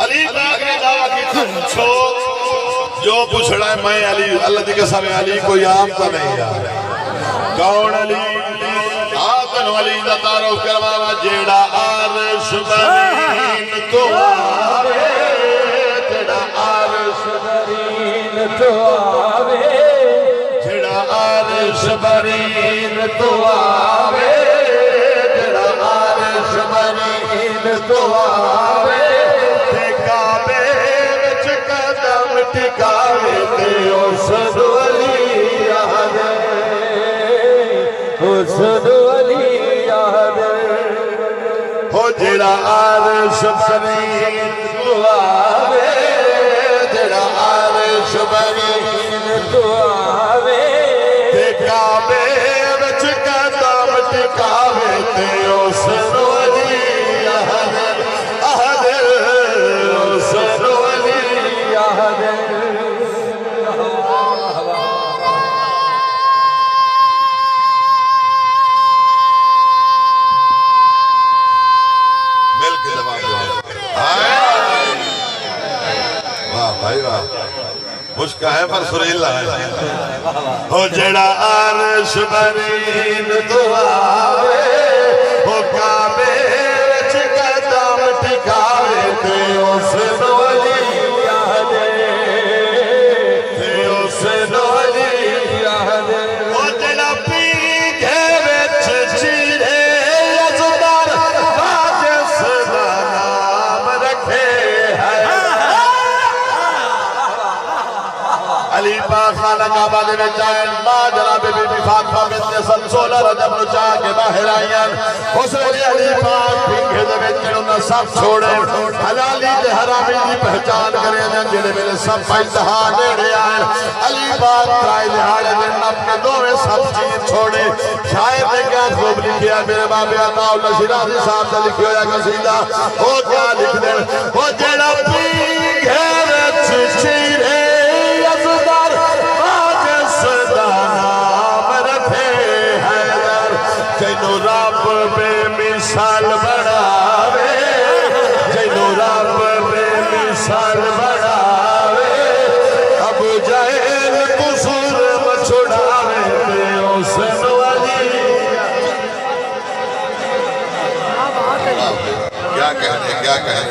علی پاک نے دعویٰ کی پوچھو جو پوچھ رہا ہے میں علی اللہ دی قسم علی کوئی عام تو نہیں ہے کون علی آتن ولی دا تعارف کرواوا جیڑا عرش برین تو آوے جیڑا عرش برین تو آوے جیڑا عرش برین تو آوے جیڑا عرش برین تو آوے تے کعبے وچ قدم ٹکاوے تے اس ولی آوے اس ولی آوے ہو جیڑا عرش برین تو آوے جیڑا عرش برین تو آوے تے کعبے وچ قدم ٹکاوے تے اس ولی آوے اس ولی آوے مل کے جواب دو واہ بھائی واہ مشکہ ہے پر سریلا ہے ہو جڑا عرش برین تو آوے ہو کعبے وچ قدم ٹکاوے تے اس ولی آوے تے اس ولی آوے ہو جڑا پیگھے وچ چیرے یزدار باجس دا نام رکھے ہے علی پاک خانہ کعبہ دے وچ آئے ماں جناب بی بی فاطمہ بنت سلسلہ رجب نو چاہ کے باہر آئیں اس ویلے علی پاک پیگھے دے وچ انہاں سب چھوڑے حلالی تے حرامی دی پہچان کرے جڑے ویلے سب انتہا نیڑے آئے علی پاک ترائے دہاڑے دن اپنے دوویں سب چیز چھوڑے شاعر نے کیا خوب لکھیا میرے باب عطا اللہ شیرازی صاحب سے لکھی ہویا قصیدہ وہ کیا لکھ دے وہ جڑا پیگھے وچ چیرے یزدار باجس دا نام رکھے حیدر جینو رب بے مثال بڑھاوے جینو رب بے مثال بڑھاوے ابو جہل قصور چھڑاوے تے اس ولی کیا کہنے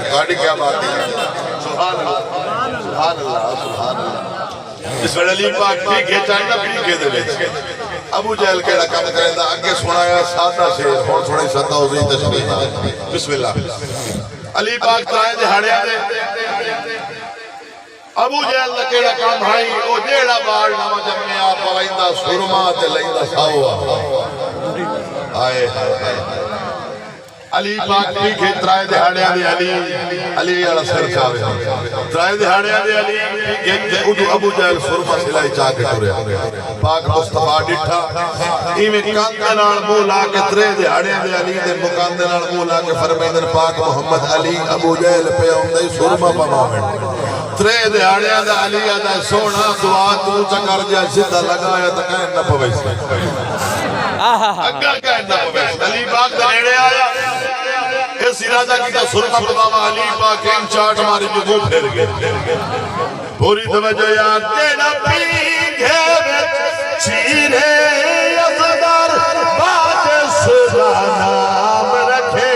تہاڈی کیا بات ہے سبحان اللہ سبحان اللہ سبحان اللہ اس ویلے علی پاک پیگھے چاہنا پیگھے دے وچ ابو جہل کیڑا کام کریندا اگے سنایا سادہ شعر ہن سنائی سدا ہوئی تشریح بسم اللہ علی پاک ترائے دہاڑیاں دے ابو جہل دا کیڑا کام ہائی او جیڑا بال نہ جمیا پویندا سرما تے لیندا ساو ہائے ہائے علی پاک پیگھے ترائے دہاڑیاں دے علی والا سر چاوے ترائے دہاڑیاں دے علی پیگھے اُدو ابو جہل سرما سلائی چاہ کے ٹریا پاک مصطفیٰ ڈٹھا ایویں کاندے نال منہ لا کے ترے دہاڑیاں دے علی دے مکاندے نال منہ لا کے فرمیندن پاک محمد علی ابو جہل پہ اوندے سرما پاویں ترے دہاڑیاں دا علی دا سونا دعا تو چکر جا سیدھا لگایا تے کہن نہ پوے اگا کہن نہ پوے علی پاک دے نیڑے آیا اس ارادہ کی تا سرما پاوا علی پاک ان چاٹ ماری جو وہ پھر گئے پوری توجہ یاد جیڑا پیگھے وچ چیرے یزدار باجس دا نام رکھے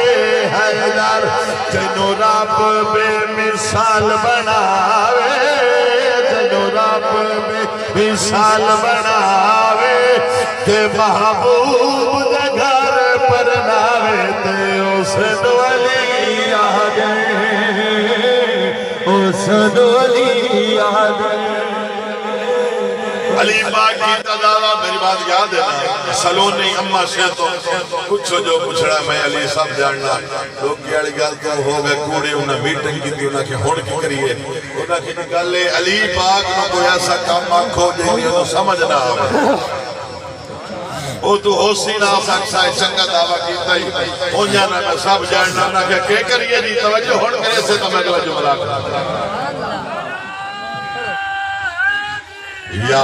حیدر جنو رب بے مثال بناوے جنو رب بے مثال بناوے تے محبوب دے گھر پر ناوے تے اس ولی آگے اس ولی آگے علی پاک کی تداوہ میری بات یاد ہے سلونی اممہ سے تو کچھ جو پوچھڑا میں علی صاحب جاننا لوگ کی اڑی گال تو ہو گئے کوڑے انہیں میٹنگ کی تھی انہیں کی ہوڑ کی کریے انہیں کی نکالے علی پاک نو کوئی ایسا کام آنکھو جنہی انہوں سمجھنا آگا وہ تو ہوسی نہ سکسا ہے چنگا دعویٰ کیتا ہی اونجانا میں سب جاننا نہ کہ کریے جی توجہ ہوڑ کرے سے تو میں اگلا جملہ کرتا یا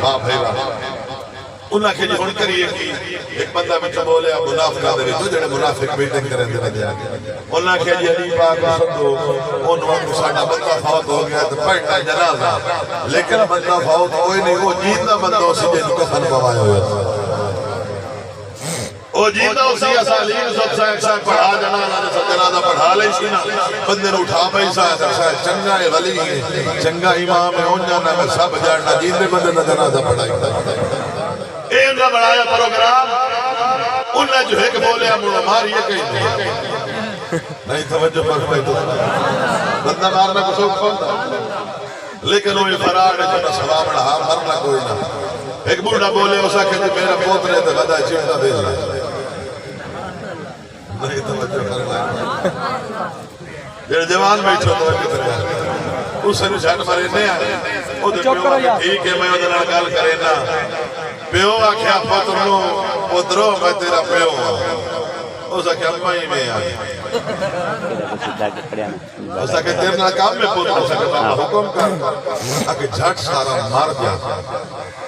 واہ بھائی واہ انہاں کے جی ہن کریے کی ایک بندہ میں بولیا منافقہ دے وچ جڑے منافق میٹنگ کرن دے رہے انہاں کے جی علی پاک سدو ان وقت ساڈا بندہ فوت ہو گیا تے پڑھنا جنازہ لیکن بندہ فوت کوئی نہیں وہ جیندا بندہ اسی دے کفن پوایا ہویا او جیندا اسی اسالین سب سے پڑھا جنازہ پڑھا لئی سی نا بندے نو اٹھا پئی سا چنگا ہے ولی ہے چنگا امام ہے اون جانا میں سب جاننا جیندے بندے دا جنازہ پڑھائی ان کا بڑھایا پروگرام انہیں جو ہے کہ بولے مڑا مار یہ کہیں نہیں توجہ پر پہ تو بندہ مارنا کو سوک کھولتا لیکن وہ فرار ہے جو نہ سواب رہا مرنا کوئی نہ ایک بوڑھا بولے اسا کہ میرا پوترے تو بدا چمٹا دے جائے نہیں توجہ کرنا جڑے جوان بیٹھو توجہ کرنا اس سے نشان مارے نہیں آئے وہ دے پیو ٹھیک ہے میں ادھر گال کرے نا پیو آکھیا پترو میں تیرا پیو اس آکھیا مائی میں آئی اس آکھیا تیرے نال کام میں پتر اس آکھیا بابا حکم کر آکھیا جھٹ سارا مار جا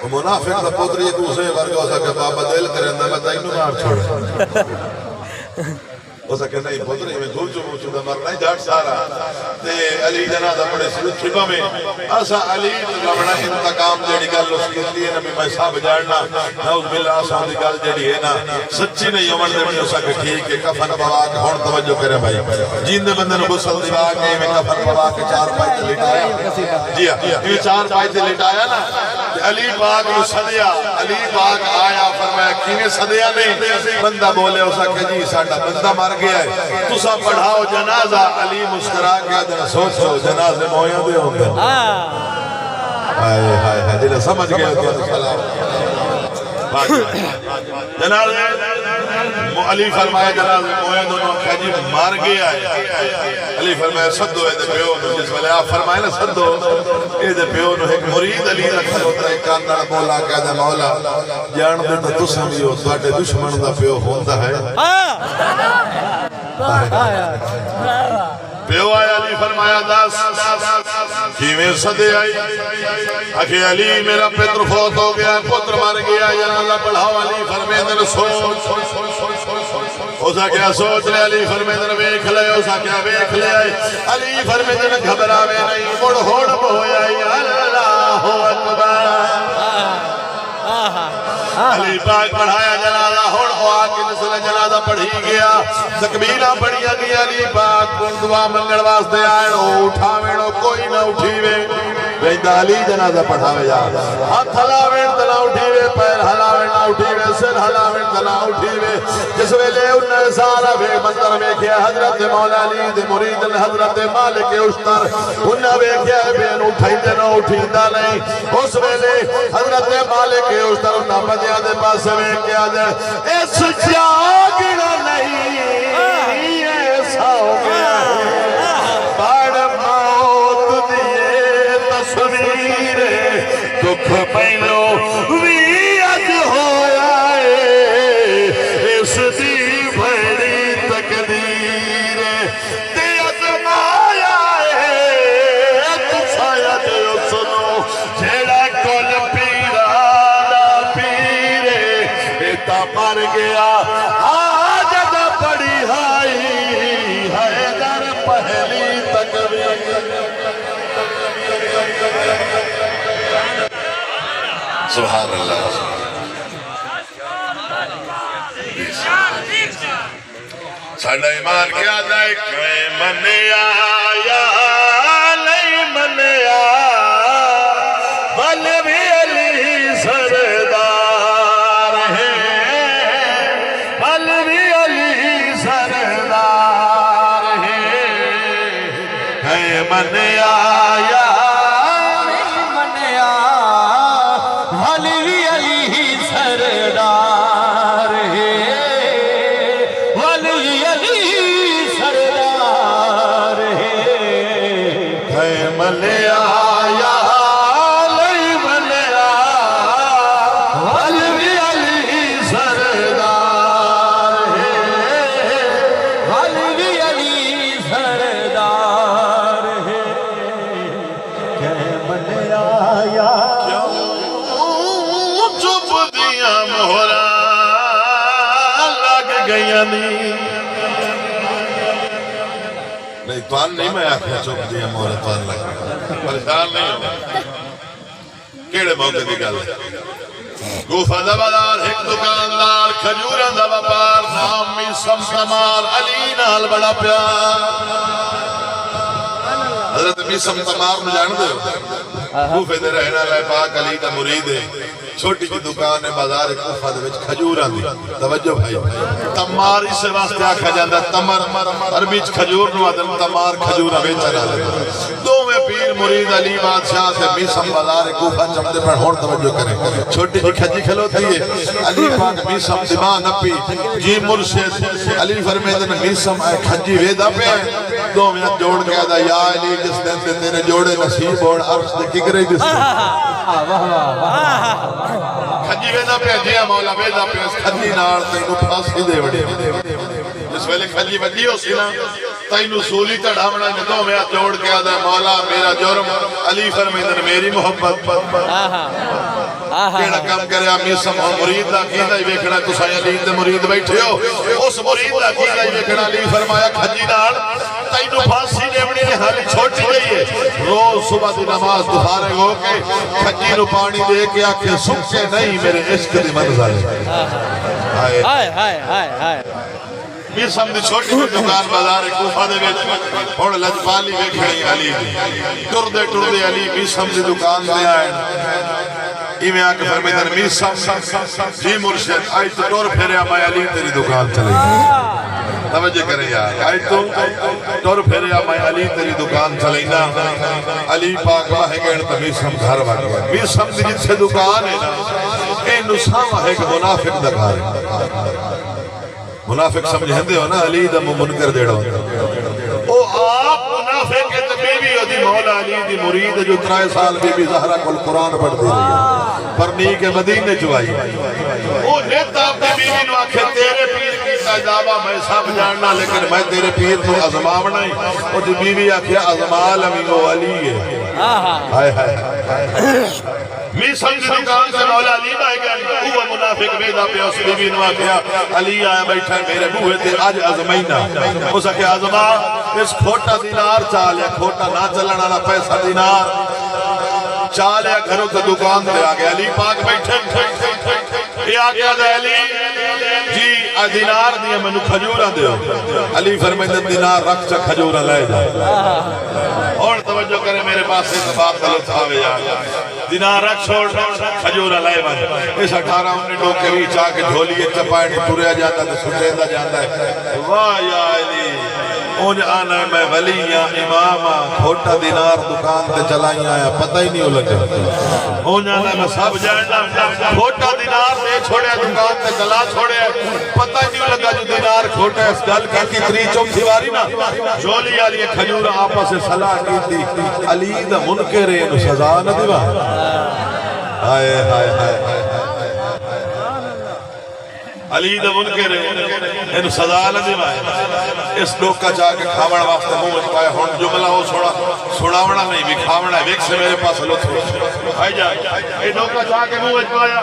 وہ منافق دا پتر یہ دوسرے ورگا اس آکھیا بابا دل کرے اندر میں تینوں مار چھوڑے اس آکھیا نہیں پتر میں دھول چو موچو دا مرنا ہے جھٹ سارا تے علی جنازہ پڑے سلو چھپا میں اسا علی لبنا انتقام جیڑی گل اس کی لیے نبی میں صاحب جاڑنا نعوذ باللہ آسان دی گل جیڑی ہے نا سچی نہیں عمر دے میں اسا کہ ٹھیک ہے کفن پوا کے ہون توجہ کرے بھائی جیندے بندے نو غسل دلا کے میں کفن پوا کے چار پائی تے لٹایا جی ہاں یہ چار پائی تے لٹایا نا علی پاک نو صدیا علی پاک آیا فرمایا کیویں صدیا نے بندہ بولے اسا کہ جی ساڈا بندہ مر گیا ہے تسا پڑھاؤ جنازہ علی مسکرا کے دن سوچو جنازے مویاں دے ہوندے ہائے ہائے ہائے جنہیں سمجھ گئے ہوتے ہیں سلام جنازے علی فرمایا جنازے مویاں دونوں خجیب مار گیا ہے علی فرمایا صدو اے دے پیو نو جس والے آپ فرمائے نا صدو اے دے پیو نو ایک مرید علی رکھا ہوتا ہے کاندر مولا کہہ دے مولا جان دے تو تسا بھی ہو تواڈے دشمن دا پیو ہوندہ ہے پیو آیا علی فرمایا داس کیویں صدے آئی اکھے علی میرا پتر فوت ہو گیا پتر مار گیا جنازہ پڑھاؤ علی فرمیدن سوچ اسا کیا سوچ لے علی فرمیدن ویکھ لے اسا کیا ویکھ لے علی فرمیدن گھبراوے نہیں مڑ ہوڑ ہویا اللہ اکبر علی پاک پڑھایا جنازہ ہوڑ ہوا کے نسل جنازہ پڑھی گیا تکبیرہ پڑھیا گیا علی پاک دعا منگل واسطے آئے اٹھا ویڑو کوئی نہ اٹھیوے بیندہ علی جنازہ پڑھاوے جا ہاتھ ہلاویں تلا اٹھیوے پیر ہلاویں نہ اٹھیوے سر ہلاویں تلا اٹھیوے جس ویلے انہیں سارا بے مندر میں کیا حضرت مولا علی دے مرید حضرت مالک اشتر انہیں بے کیا بین اٹھائی دینا اٹھیندہ نہیں اس ویلے حضرت مالک اشتر انہیں بدیاں دے پاس میں کیا جائے اس جاگنا نہیں ایسا ہو گیا بڑ موت دیئے تصویر دکھ پہلو وی اج ہویا ہے اس دی بڑی تقدیر تے ازمایا ہے تو شاید سنو جیڑا کل پیرانا پیرے بیتا مر گیا آجد پڑی ہائی حیدر پہلی تقدیر سبحان اللہ ساڑھا ایمان کیا جائے کوئی من آیا نہیں من آیا بل بھی علی سردار ہے بل بھی علی سردار ہے من آیا گئی نہیں تو نہیں میں آخیا چپ دیا مورے تو لگ پریشان نہیں ہو کیڑے موقع کی گل ہے کوفہ دا بازار ایک دکاندار کھجوراں دا وپار نام میسم تمار علی نال بڑا پیار حضرت میسم تمار نو جان دے کوفے دے رہنا لے پاک علی دا مرید ہے چھوٹی جی دکان ہے بازار کوفہ دے وچ کھجوراں دی توجہ بھائی تمار اس واسطے آکھا جاندا تمر عربی وچ کھجور نو آدم تمار کھجوراں ویچن والے دوویں پیر مرید علی بادشاہ تے میسم بازار کوفہ چمدے پر ہن توجہ کریں چھوٹی جی کھجی کھلوتی ہے علی پاک میسم دماغ نپی جی مرشد علی فرمیندے نے میسم اے کھجی ویدا پہ دوویں جوڑ کے دا یا علی جس دن تے تیرے جوڑے نصیب ہون عرش دے کگرے دس کھجی ویدا پہ جیا مولا ویدا پہ اس کھجی نال تینو پھانسی دے وڑی جس ویلے کھجی وڈی ہو سی نا تینو سولی تڑھاونا نے دو میں جوڑ کے آدھا مولا میرا جرم علی فرمیدن میری محبت کیڑا کام کرے میسم مرید دا کیندہ ہی ویکھنا تو سائیں علی دے مرید بیٹھے ہو اس مرید دا کیندہ ہی ویکھنا علی فرمایا کھجی نال تینو پھانسی دیوڑی نے حالی چھوٹی گئی ہے روز صبح دی نماز دفارے ہو کے کھجی نو پانی دے کے آکھے سکے نہیں میرے عشق دی منظر ہے میسم دی چھوٹی دکان بازار کوفہ دے وچ ہن لجپالی ویکھنی علی دی ٹردے ٹردے علی میسم دی دکان تے آئے ایویں آ کے فرمیندے میسم جی مرشد آج تو ٹر پھیریا میں علی تیری دکان چلے توجہ کریں یار آج تو ٹر پھیریا میں علی تیری دکان چلینا علی پاک واہ گئے تو میسم گھر واہ گیا میسم دی جت سے دکان ہے نا اے نساوہ ہے کہ منافق دا گھر ہے منافق سمجھیں دے ہو نا علی دا منکر دیڑا ہوتا او آپ منافق ہے تو بیوی ہو دی مولا علی دی مرید جو 3 سال بیوی زہرہ کل قرآن پڑھ دی رہی ہے پرنی کے مدینے چوائی او نیتا اپنے بیوی نو آکھے تیرے پیر کی تجابہ میں سب جاننا لیکن میں تیرے پیر نو ازماونا ہی او دی بیوی آکھے ازمال امین و علی ہے ہائے ہائے میسم دی دکان سے مولا علی بھائی گئے وہ منافق ویدہ پہ اس بیوی نوا کیا علی آیا بیٹھا میرے بوہے تھے آج ازمائینا اس کہ ازما اس کھوٹا دینار چالیا کھوٹا نہ چلنا نہ پیسہ دینار چالیا گھروں سے دکان دے آگے علی پاک بیٹھے یہ آگیا دے علی جی دینار دیا میں نو کھجورہ دے علی فرمیدن دینار رکھ چا کھجورہ لے جائے اور توجہ کرے میرے پاس سے سباب تلت آوے جائے دینار رکھ چھوڑ کھجورہ لائے بات اس 18-19 ڈوکے بھی چاہ کے جھولیے چپائے ٹوریا جاتا تو سٹیندہ جاتا ہے واہ یا علی اون آنا ہے میں ولیاں امامہ کھوٹا دینار دکان تے چلائیں آیا پتہ ہی نہیں ہو لگے اون آنا ہے میں سب جائنا کھوٹا دینار دے چھوڑے دکان تے چلا چھوڑے پتہ ہی نہیں ہو لگا جو دینار کھوٹا ہے اس گل کی 3 چوک دیواری نا جولی علی کھجورہ آپا سے صلاح کی تھی علی دا منکر ہے انہوں سزا نہ دیوا آئے آئے آئے علی دا منکر ہے انہوں سزا نہ دیوا اس لوگ کا چاہ کے کھاوڑا واسطے مومج پائے ہون جملہ ہو سڑاوڑا نہیں بھی کھاوڑا ہے ویک سے میرے پاس لطف آئی جائے اے لوگ کا چاہ کے مومج پایا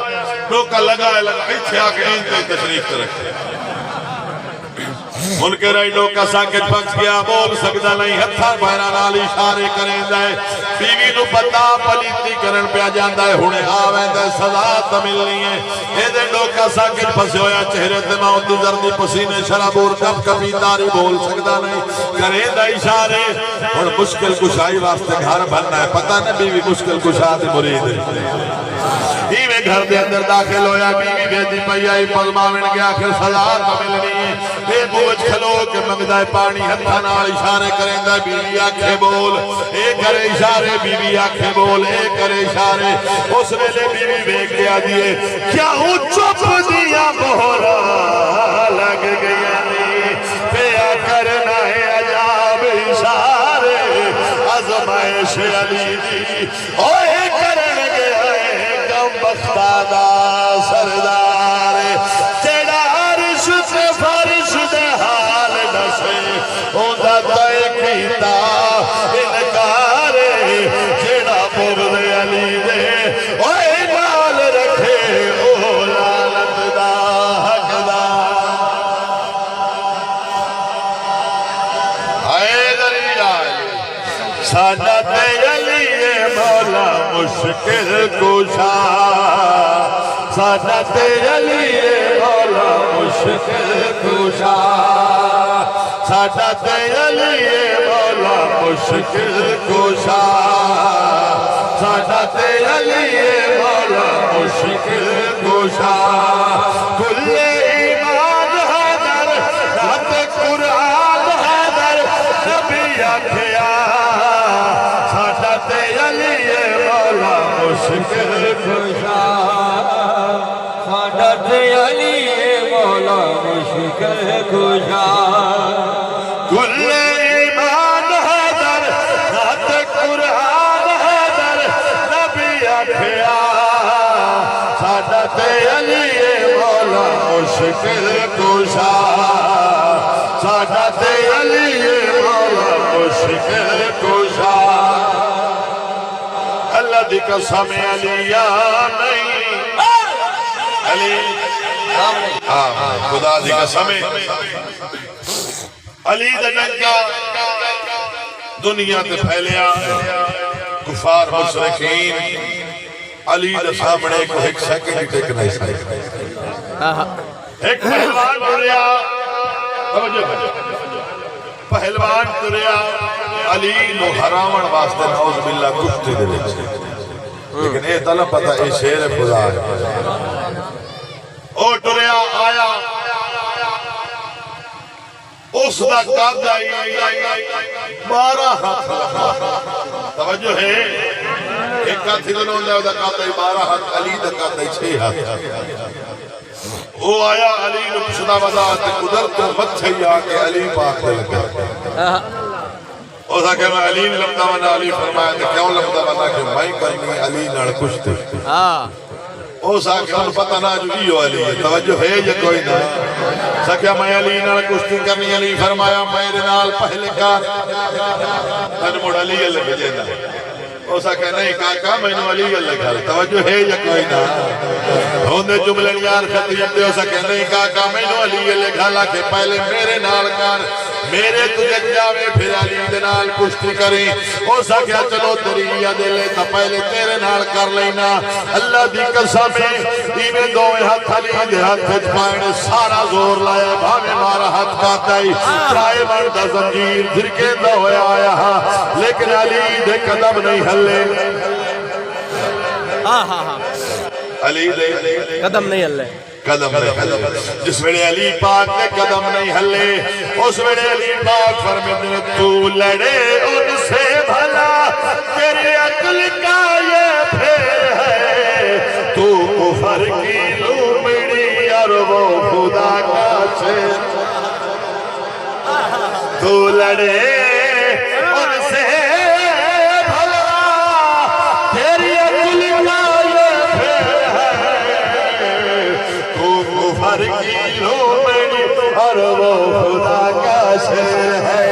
لوگ کا لگا ہے لگا ایتھے آکے انتے تشریف ترکھتے منکر ای لوگ کا ساکت پکس گیا بول سکتا نہیں ہتھا بہرہ نال اشارے کریں دائے بیوی نو پتا پلیتی کرن پہ جاندہ ہے ہونے آویں دے سزا تملنی ہے اے دے لوگ کا ساکت پسے ہویا چہرے تے موت زردی پسینے شرابور کب کبھی تاری بول سکتا نہیں کریں دے اشارے اور مشکل کشائی واسطے گھر بھرنا ہے پتہ نہیں بیوی مشکل کشائی مرید ہے میں گھر دے اندر داخل ہویا بیوی بیدی پہیائی پزماوین گیا کہ سزا تملنی ہے اے بوجھ کھلو کہ مگدائے پانی ہتھا نال اشارے کریں دے بیوی آنکھیں بول اے کرے اشارے بیوی آنکھیں بول اے کرے اشارے اس ویلے بیوی بیک دیا دیئے کیا ہوں چپ دیا مہرا لگ گیا نہیں پیا کرنا ہے عجاب اشارے عظمائش علی دی اوہ کرن گیا ہے کم بختادہ سردار تیڑا عرش سے فرش دے حال نسے اوندہ تے کیتا انکار جیڑا بغض علی دے اوہ نال رکھے او لعنت دا حق دا سادت علی مولا مشکل کشا سادت علی مولا مشکل کشا سادت علی مولا مشکل کشا سادت علی مولا مشکل کشا کل ایمان حیدر رات قرآن حیدر نبی آکھیا سادت علی مولا مشکل کشا سادت علی مولا مشکل کشا کل ایمان حیدر رات قرآن حیدر نبی آکھیا سادت علی مولا مشکل کشا سادت علی مولا مشکل کشا اللہ دی قسم علی یا نہیں علی خدا دی قسم علی دا ننگا دنیا تے پھیلیا کفار مشرکین علی دا سامنے کو ایک سیکنڈ ٹیک نہیں سکتے ایک پہلوان تریا پہلوان تریا علی نو حرامن واسطے نعوذ باللہ کشتے دے لے لیکن اے طلب پتا اے شیر خدا ہے او تریا آیا اس دا قد آئی 12 ہاتھ توجہ ہے ایک ہاتھ دنوں لے دا قد آئی 12 ہاتھ علی دا قد آئی 6 ہاتھ وہ آیا علی نے پشدہ وضا تے قدر تو مت چھئی آکے علی پاک دے لگا اوزا کہ میں علی نے لمدہ ونا علی فرمایا تے کیوں لمدہ ونا کہ میں کرنی علی نڑ کشتے اوزا کہ انہوں پتہ نہ جو ایو علی ہے توجہ ہے یا کوئی نہ سکیا میں علی نال کشتی کرنی علی فرمایا میرے نال پہلے کا تن مڑ علی اللہ بجینا اوسا کہ نہیں کاکا میں نو علی اللہ گھر توجہ ہے یا کوئی نہ ہوندے جملن یار خطیب دے اوسا کہ نہیں کاکا میں نو علی اللہ گھر کہ پہلے میرے نال کر میرے تجھے جاوے پھر علی دے نال کشتی کریں اوسا کہ چلو تیری یاد لے تا پہلے تیرے نال کر لینا اللہ دی قسم ایویں دوئے ہاتھ علی دے ہاتھ پائنے سارا زور لائے بھاوے مارا ہاتھ پاتائی چاہے مردہ زنجیر دھرکے دہ ہویا آیا لیکن علی دے قدم نہیں ہلے علی دے قدم نہیں ہلے قدم نہیں ہلے جس ویڑے علی پاک نے قدم نہیں ہلے اس ویڑے علی پاک فرمیدنے تو لڑے ان سے بھلا تیری عقل کا یہ پھر ہے تو کفر کی لومڑی اور وہ خدا کا شیر تو لڑے ان سے بھلا تیری عقل کا یہ پھر ہے تو کفر کی لومڑی اور وہ خدا کا شیر ہے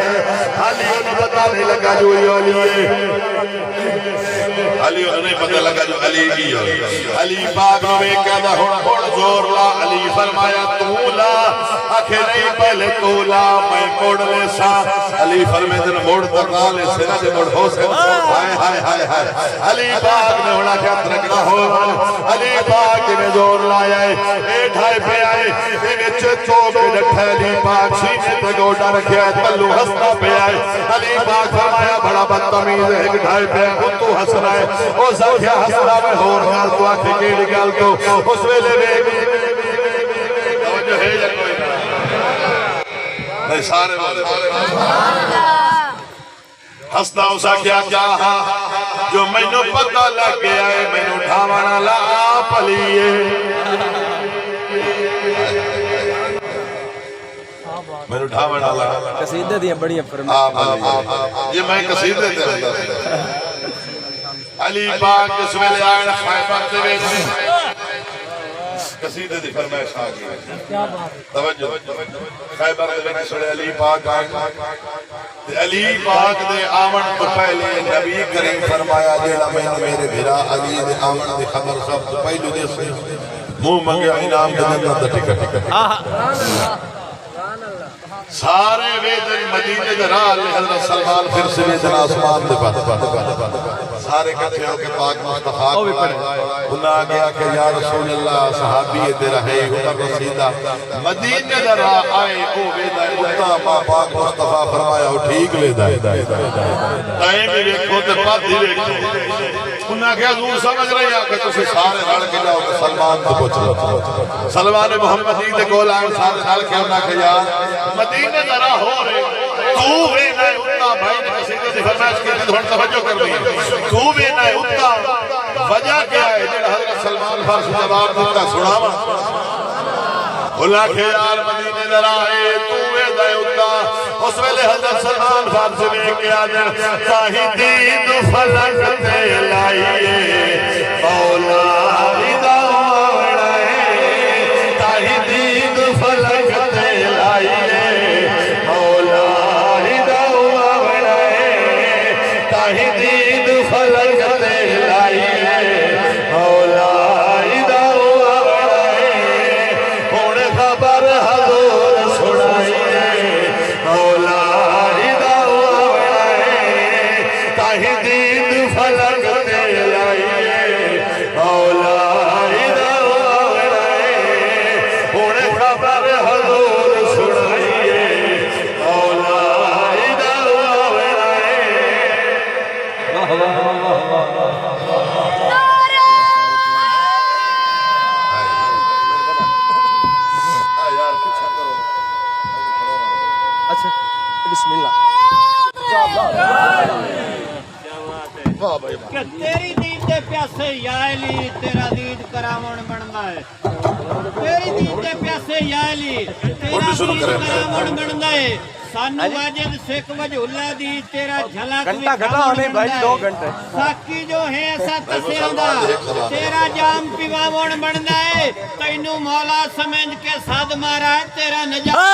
علی انہیں پتہ نہیں لگا جو یہ علی ہے علی انہیں پتہ لگا جو علی کی ہے علی پاک میں کہنا ہوڑ زور لا علی فرمایا تو لا آنکھیں نہیں پہلے تو لا میں موڑ لے سا علی فرمیدن موڑ تکا لے سینا دے موڑ ہو سے ہائے ہائے ہائے ہائے علی پاک نے ہونا کیا ترکنا ہو علی پاک نے زور لائے اے ڈھائی پہ آئے اے وچ چوب ڈٹھے علی پاک سینے تے گوڑا رکھے تلو ہستا پہ آئے علی پاک فرمایا بڑا بدتمیز ہے ایک ڈھائی پہ آئے تو ہسنا ہے او زکیا ہسنا میں ہور گال تو آنکھیں کیڑی گال تو اس ویلے میں توجہ ہے یا کوئی نہ نہیں سارے والے ہسنا اسا کیا کہا جو میں نو پتہ لگ گیا ہے میں نو ڈھاوانا لا پلیے میں نو ڈھاوانا لا قصیدہ دیا بڑی فرمائے یہ میں قصیدے تے اندر علی پاک اس ویلے آئین خیبر دے ویچ قصیدے دی فرمائش آگئی توجہ خیبر دے ویچ سڑے علی پاک آئین علی پاک دے آمن تو پہلے نبی کریم فرمایا جیڑا میں میرے بھرا علی دے آمن دے خبر سب تو پہلو دے سے منہ منگیا انعام دے دن دا ٹکا سارے ویدن مدینے دے راہ لے حضرت سلمان پھر سے ویدن آسمان دے پاس سارے کٹھے ہو کے پاک مصطفیٰ کو آئے انہا گیا کہ یا رسول اللہ صحابی تیرا ہے اتر رسیدہ مدینے دے راہ آئے او ویدن اتنا ماں پاک مصطفیٰ فرمایا ہو ٹھیک لے دائے تائیں بھی ویکھو تے پاتی ویکھو انہا کیا حضور سمجھ رہے ہیں کہ تُسے سارے رڑ کے جاؤ کہ سلمان تو پچھ لو سلمان محمدی دے گول آئے سارے رڑ کے انہا کہ یا مدینے درہ ہو رہے تو بھی نئے اتنا بھائی نے کسی نے فرمائش کی تھی دھوڑ توجہ کر رہی تو بھی نئے اتنا وجہ کیا ہے جنہا حضرت سلمان فرس جواب دیتا سناوا اللہ کے یار مدینے درہ ہے تو بھی نئے اتنا اس ویلے حضرت سلمان فرس میں کیا جن تاہی دید فلک تے لائیے مولا ریدہ وڑائے تاہی دید فلک تے لائیے مولا ریدہ وڑائے تاہی دید فلک تے لائیے مولا ریدہ وڑائے ہون خبر حضور سنائیے مولا ریدہ وڑائے تاہی دید فلک تے لائیے مولا ریدہ وڑائے ہون خبر حضور سنائیے مولا ریدہ وڑائے اچھا بسم اللہ کہ تیری دید دے پیاسے یا علی تیرا دید کراون بننا ہے تیری دید دے پیاسے یا علی تیرا دید کراون بننا ہے سانو واجد سکھ وجہلہ دی تیرا جھلک گھنٹہ گھٹا ہونے بھائی 2 گھنٹے ساکی جو ہے ایسا تسیاں دا تیرا جام پیواون بننا ہے تینو مولا سمجھ کے صد مارا ہے تیرا نجات